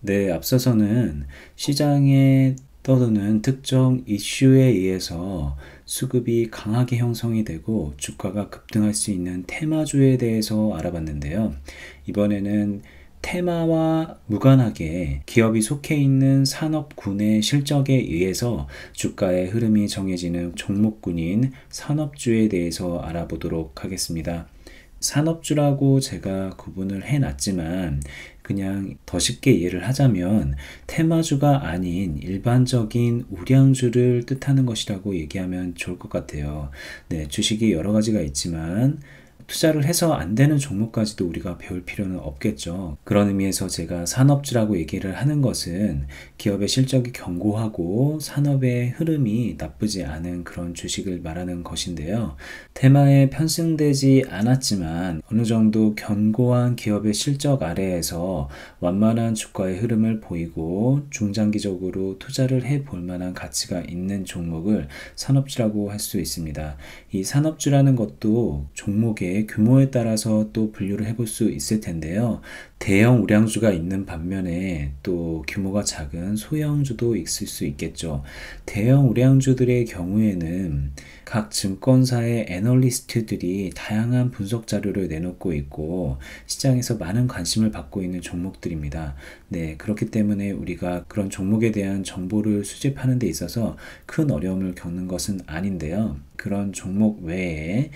네, 앞서서는 시장에 떠도는 특정 이슈에 의해서 수급이 강하게 형성이 되고 주가가 급등할 수 있는 테마주에 대해서 알아봤는데요. 이번에는 테마와 무관하게 기업이 속해 있는 산업군의 실적에 의해서 주가의 흐름이 정해지는 종목군인 산업주에 대해서 알아보도록 하겠습니다. 산업주라고 제가 구분을 해놨지만 그냥 더 쉽게 이해를 하자면 테마주가 아닌 일반적인 우량주를 뜻하는 것이라고 얘기하면 좋을 것 같아요. 네, 주식이 여러 가지가 있지만 투자를 해서 안 되는 종목까지도 우리가 배울 필요는 없겠죠. 그런 의미에서 제가 산업주라고 얘기를 하는 것은 기업의 실적이 견고하고 산업의 흐름이 나쁘지 않은 그런 주식을 말하는 것인데요. 테마에 편승되지 않았지만 어느 정도 견고한 기업의 실적 아래에서 완만한 주가의 흐름을 보이고 중장기적으로 투자를 해볼 만한 가치가 있는 종목을 산업주라고 할 수 있습니다. 이 산업주라는 것도 종목의 규모에 따라서 또 분류를 해볼 수 있을 텐데요. 대형 우량주가 있는 반면에 또 규모가 작은 소형주도 있을 수 있겠죠. 대형 우량주들의 경우에는 각 증권사의 애널리스트들이 다양한 분석 자료를 내놓고 있고 시장에서 많은 관심을 받고 있는 종목들입니다. 네, 그렇기 때문에 우리가 그런 종목에 대한 정보를 수집하는 데 있어서 큰 어려움을 겪는 것은 아닌데요. 그런 종목 외에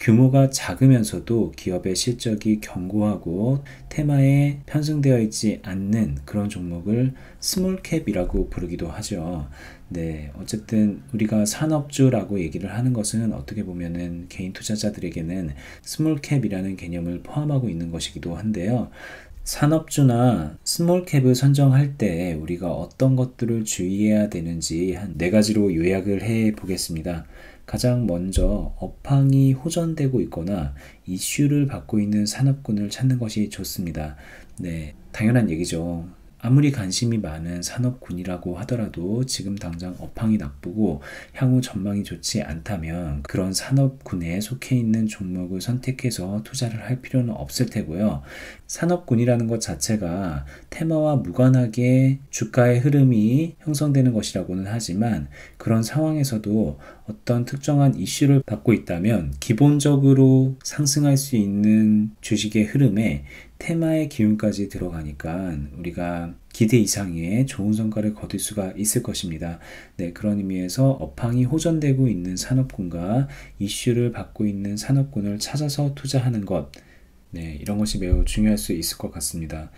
규모가 작으면서도 기업의 실적이 견고하고 테마에 편승되어 있지 않는 그런 종목을 스몰캡이라고 부르기도 하죠. 네, 어쨌든 우리가 산업주라고 얘기를 하는 것은 어떻게 보면은 개인 투자자들에게는 스몰캡이라는 개념을 포함하고 있는 것이기도 한데요. 산업주나 스몰캡을 선정할 때 우리가 어떤 것들을 주의해야 되는지 한 4가지로 요약을 해 보겠습니다. 가장 먼저 업황이 호전되고 있거나 이슈를 받고 있는 산업군을 찾는 것이 좋습니다. 네, 당연한 얘기죠. 아무리 관심이 많은 산업군이라고 하더라도 지금 당장 업황이 나쁘고 향후 전망이 좋지 않다면 그런 산업군에 속해 있는 종목을 선택해서 투자를 할 필요는 없을 테고요. 산업군이라는 것 자체가 테마와 무관하게 주가의 흐름이 형성되는 것이라고는 하지만 그런 상황에서도 어떤 특정한 이슈를 받고 있다면 기본적으로 상승할 수 있는 주식의 흐름에 테마의 기운까지 들어가니까 우리가 기대 이상의 좋은 성과를 거둘 수가 있을 것입니다. 네, 그런 의미에서 업황이 호전되고 있는 산업군과 이슈를 받고 있는 산업군을 찾아서 투자하는 것, 네, 이런 것이 매우 중요할 수 있을 것 같습니다.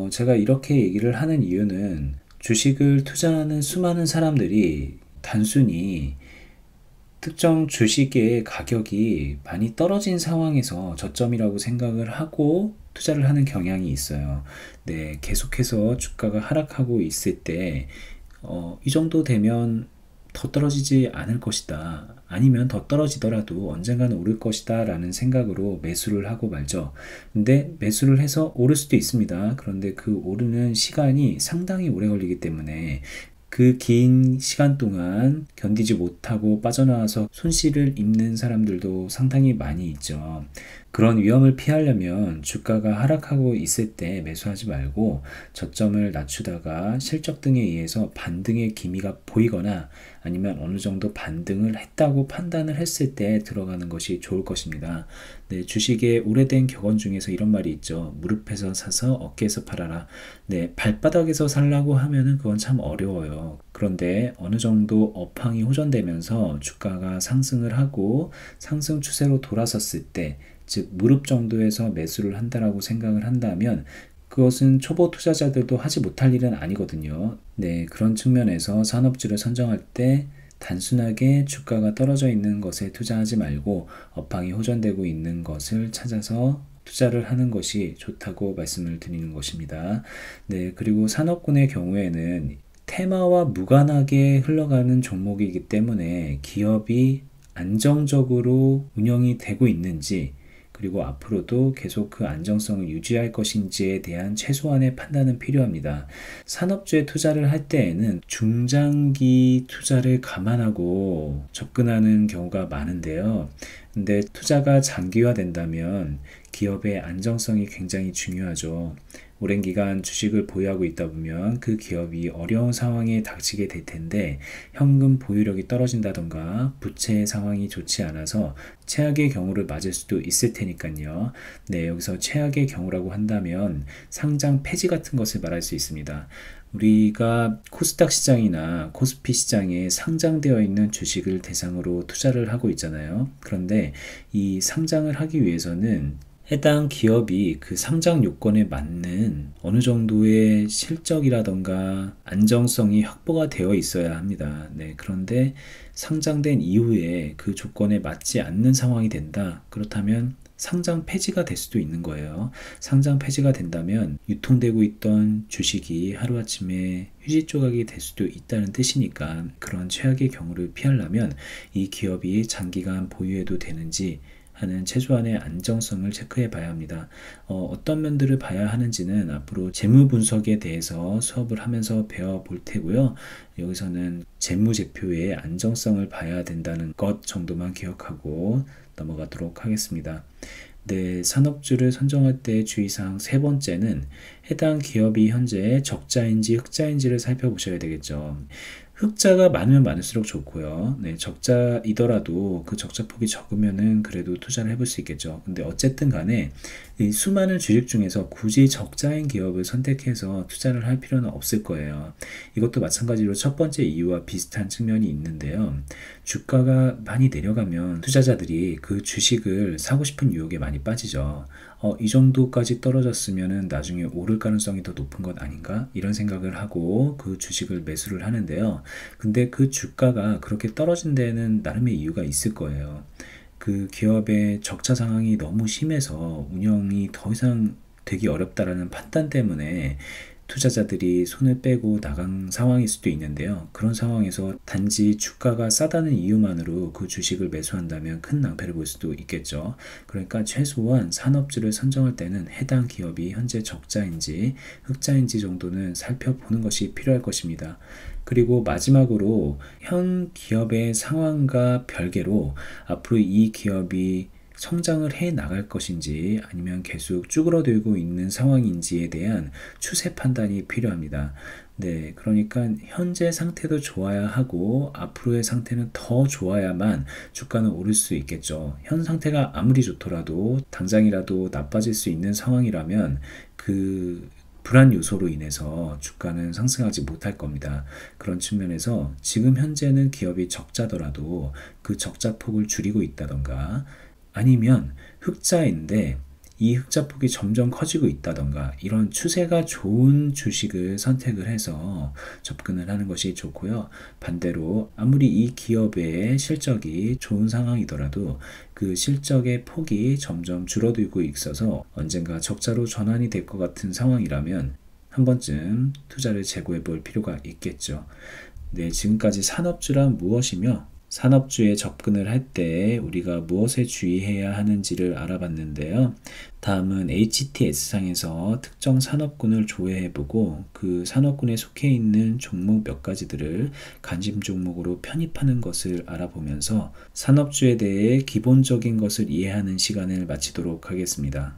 제가 이렇게 얘기를 하는 이유는 주식을 투자하는 수많은 사람들이 단순히 특정 주식의 가격이 많이 떨어진 상황에서 저점이라고 생각을 하고 투자를 하는 경향이 있어요. 네, 계속해서 주가가 하락하고 있을 때, 이 정도 되면 더 떨어지지 않을 것이다. 아니면 더 떨어지더라도 언젠가는 오를 것이다 라는 생각으로 매수를 하고 말죠. 근데 매수를 해서 오를 수도 있습니다. 그런데 그 오르는 시간이 상당히 오래 걸리기 때문에 그 긴 시간 동안 견디지 못하고 빠져나와서 손실을 입는 사람들도 상당히 많이 있죠. 그런 위험을 피하려면 주가가 하락하고 있을 때 매수하지 말고 저점을 낮추다가 실적 등에 의해서 반등의 기미가 보이거나 아니면 어느 정도 반등을 했다고 판단을 했을 때 들어가는 것이 좋을 것입니다. 네, 주식의 오래된 격언 중에서 이런 말이 있죠. 무릎에서 사서 어깨에서 팔아라. 네, 발바닥에서 살라고 하면은 그건 참 어려워요. 그런데 어느 정도 업황이 호전되면서 주가가 상승을 하고 상승 추세로 돌아섰을 때, 즉 무릎 정도에서 매수를 한다라고 생각을 한다면 그것은 초보 투자자들도 하지 못할 일은 아니거든요. 네, 그런 측면에서 산업주를 선정할 때 단순하게 주가가 떨어져 있는 것에 투자하지 말고 업황이 호전되고 있는 것을 찾아서 투자를 하는 것이 좋다고 말씀을 드리는 것입니다. 네, 그리고 산업군의 경우에는 테마와 무관하게 흘러가는 종목이기 때문에 기업이 안정적으로 운영이 되고 있는지, 그리고 앞으로도 계속 그 안정성을 유지할 것인지에 대한 최소한의 판단은 필요합니다. 산업주에 투자를 할 때에는 중장기 투자를 감안하고 접근하는 경우가 많은데요. 근데 투자가 장기화된다면 기업의 안정성이 굉장히 중요하죠. 오랜 기간 주식을 보유하고 있다 보면 그 기업이 어려운 상황에 닥치게 될 텐데 현금 보유력이 떨어진다던가 부채 상황이 좋지 않아서 최악의 경우를 맞을 수도 있을 테니까요. 네, 여기서 최악의 경우라고 한다면 상장 폐지 같은 것을 말할 수 있습니다. 우리가 코스닥 시장이나 코스피 시장에 상장되어 있는 주식을 대상으로 투자를 하고 있잖아요. 그런데 이 상장을 하기 위해서는 해당 기업이 그 상장 요건에 맞는 어느 정도의 실적이라던가 안정성이 확보가 되어 있어야 합니다. 네, 그런데 상장된 이후에 그 조건에 맞지 않는 상황이 된다. 그렇다면 상장 폐지가 될 수도 있는 거예요. 상장 폐지가 된다면 유통되고 있던 주식이 하루아침에 휴지 조각이 될 수도 있다는 뜻이니까 그런 최악의 경우를 피하려면 이 기업이 장기간 보유해도 되는지 하는 최소한의 안정성을 체크해 봐야 합니다. 어떤 면들을 봐야 하는지는 앞으로 재무 분석에 대해서 수업을 하면서 배워볼 테고요. 여기서는 재무제표의 안정성을 봐야 된다는 것 정도만 기억하고 넘어가도록 하겠습니다. 네, 산업주를 선정할 때 주의사항 세 번째는 해당 기업이 현재 적자인지 흑자인지를 살펴보셔야 되겠죠. 흑자가 많으면 많을수록 좋고요. 네, 적자이더라도 그 적자 폭이 적으면은 그래도 투자를 해볼 수 있겠죠. 근데 어쨌든 간에 이 수많은 주식 중에서 굳이 적자인 기업을 선택해서 투자를 할 필요는 없을 거예요. 이것도 마찬가지로 첫 번째 이유와 비슷한 측면이 있는데요. 주가가 많이 내려가면 투자자들이 그 주식을 사고 싶은 유혹에 많이 빠지죠. 이 정도까지 떨어졌으면은 나중에 오를 가능성이 더 높은 것 아닌가? 이런 생각을 하고 그 주식을 매수를 하는데요. 근데 그 주가가 그렇게 떨어진 데에는 나름의 이유가 있을 거예요. 그 기업의 적자 상황이 너무 심해서 운영이 더 이상 되기 어렵다라는 판단 때문에 투자자들이 손을 빼고 나간 상황일 수도 있는데요. 그런 상황에서 단지 주가가 싸다는 이유만으로 그 주식을 매수한다면 큰 낭패를 볼 수도 있겠죠. 그러니까 최소한 산업주를 선정할 때는 해당 기업이 현재 적자인지 흑자인지 정도는 살펴보는 것이 필요할 것입니다. 그리고 마지막으로 현 기업의 상황과 별개로 앞으로 이 기업이 성장을 해 나갈 것인지 아니면 계속 쭈그러들고 있는 상황인지에 대한 추세 판단이 필요합니다. 네, 그러니까 현재 상태도 좋아야 하고 앞으로의 상태는 더 좋아야만 주가는 오를 수 있겠죠. 현 상태가 아무리 좋더라도 당장이라도 나빠질 수 있는 상황이라면 그 불안 요소로 인해서 주가는 상승하지 못할 겁니다. 그런 측면에서 지금 현재는 기업이 적자더라도 그 적자 폭을 줄이고 있다던가 아니면 흑자인데 이 흑자폭이 점점 커지고 있다던가 이런 추세가 좋은 주식을 선택을 해서 접근을 하는 것이 좋고요. 반대로 아무리 이 기업의 실적이 좋은 상황이더라도 그 실적의 폭이 점점 줄어들고 있어서 언젠가 적자로 전환이 될 것 같은 상황이라면 한 번쯤 투자를 재고해 볼 필요가 있겠죠. 네, 지금까지 산업주란 무엇이며 산업주에 접근을 할 때 우리가 무엇에 주의해야 하는지를 알아봤는데요. 다음은 HTS상에서 특정 산업군을 조회해보고 그 산업군에 속해 있는 종목 몇 가지들을 관심 종목으로 편입하는 것을 알아보면서 산업주에 대해 기본적인 것을 이해하는 시간을 마치도록 하겠습니다.